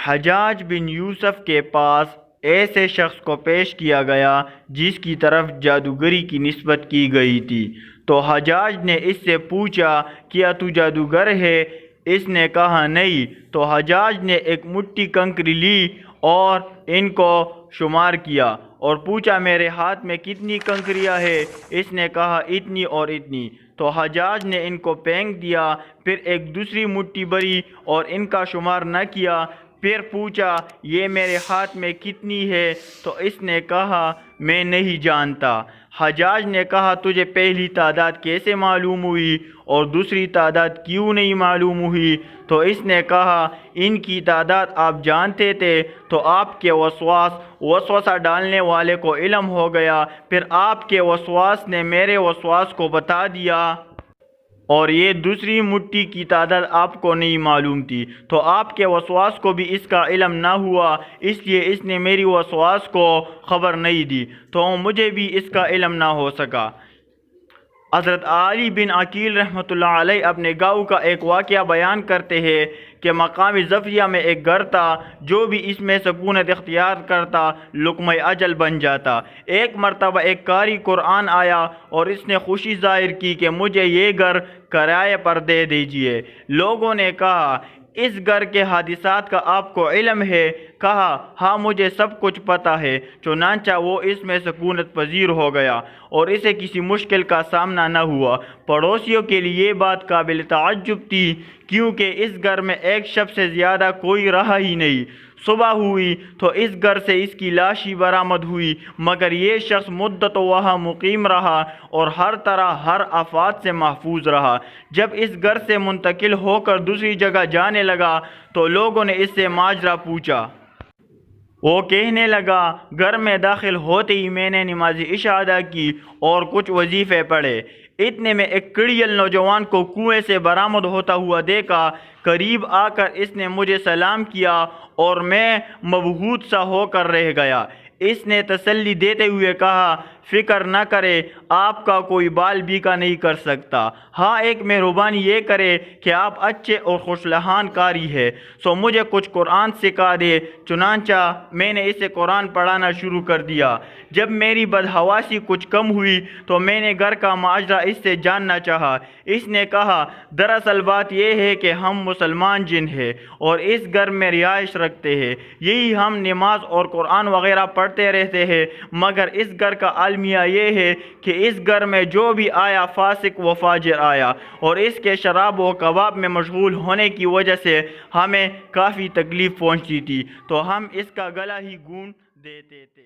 حجاج بن یوسف کے پاس ایسے شخص کو پیش کیا گیا جس کی طرف جادوگری کی نسبت کی گئی تھی، تو حجاج نے اس سے پوچھا کیا تو جادوگر ہے؟ اس نے کہا نہیں۔ تو حجاج نے ایک مٹھی کنکری لی اور ان کو شمار کیا اور پوچھا میرے ہاتھ میں کتنی کنکریاں ہیں؟ اس نے کہا اتنی اور اتنی۔ تو حجاج نے ان کو پھینک دیا، پھر ایک دوسری مٹھی بھری اور ان کا شمار نہ کیا، پھر پوچھا یہ میرے ہاتھ میں کتنی ہے؟ تو اس نے کہا میں نہیں جانتا۔ حجاج نے کہا تجھے پہلی تعداد کیسے معلوم ہوئی اور دوسری تعداد کیوں نہیں معلوم ہوئی؟ تو اس نے کہا ان کی تعداد آپ جانتے تھے تو آپ کے وسوسہ ڈالنے والے کو علم ہو گیا، پھر آپ کے وسواس نے میرے وسواس کو بتا دیا، اور یہ دوسری مٹھی کی تعداد آپ کو نہیں معلوم تھی، تو آپ کے وسواس کو بھی اس کا علم نہ ہوا، اس لیے اس نے میری وسواس کو خبر نہیں دی، تو مجھے بھی اس کا علم نہ ہو سکا۔ حضرت علی بن عقیل رحمۃ اللہ علیہ اپنے گاؤں کا ایک واقعہ بیان کرتے ہیں کہ مقام ظفریہ میں ایک گھر تھا، جو بھی اس میں سکونت اختیار کرتا لقمہ اجل بن جاتا۔ ایک مرتبہ ایک قاری قرآن آیا اور اس نے خوشی ظاہر کی کہ مجھے یہ گھر کرائے پر دے دیجئے۔ لوگوں نے کہا اس گھر کے حادثات کا آپ کو علم ہے؟ کہا ہاں مجھے سب کچھ پتہ ہے۔ چنانچہ وہ اس میں سکونت پذیر ہو گیا اور اسے کسی مشکل کا سامنا نہ ہوا۔ پڑوسیوں کے لیے یہ بات قابل تعجب تھی کیونکہ اس گھر میں ایک شب سے زیادہ کوئی رہا ہی نہیں۔ صبح ہوئی تو اس گھر سے اس کی لاش ہی برآمد ہوئی، مگر یہ شخص مدت وہاں مقیم رہا اور ہر طرح ہر آفات سے محفوظ رہا۔ جب اس گھر سے منتقل ہو کر دوسری جگہ جانے لگا تو لوگوں نے اس سے ماجرا پوچھا۔ وہ کہنے لگا گھر میں داخل ہوتے ہی میں نے نماز عشاء ادا کی اور کچھ وظیفے پڑھے، اتنے میں ایک کڑیل نوجوان کو کنویں سے برآمد ہوتا ہوا دیکھا۔ قریب آ کر اس نے مجھے سلام کیا اور میں مبہوت سا ہو کر رہ گیا۔ اس نے تسلی دیتے ہوئے کہا فکر نہ کرے، آپ کا کوئی بال بیکا نہیں کر سکتا، ہاں ایک مہربانی یہ کرے کہ آپ اچھے اور خوشلہان قاری ہے، سو مجھے کچھ قرآن سکھا دے۔ چنانچہ میں نے اسے قرآن پڑھانا شروع کر دیا۔ جب میری بدحواسی کچھ کم ہوئی تو میں نے گھر کا ماجرا اس سے جاننا چاہا۔ اس نے کہا دراصل بات یہ ہے کہ ہم مسلمان جن ہیں اور اس گھر میں رہائش رکھتے ہیں، یہی ہم نماز اور قرآن وغیرہ پڑھتے رہتے ہیں، مگر اس گھر کا المیہ یہ ہے کہ اس گھر میں جو بھی آیا فاسق و فاجر آیا، اور اس کے شراب و کباب میں مشغول ہونے کی وجہ سے ہمیں کافی تکلیف پہنچتی تھی، تو ہم اس کا گلا ہی گونٹ دیتے تھے۔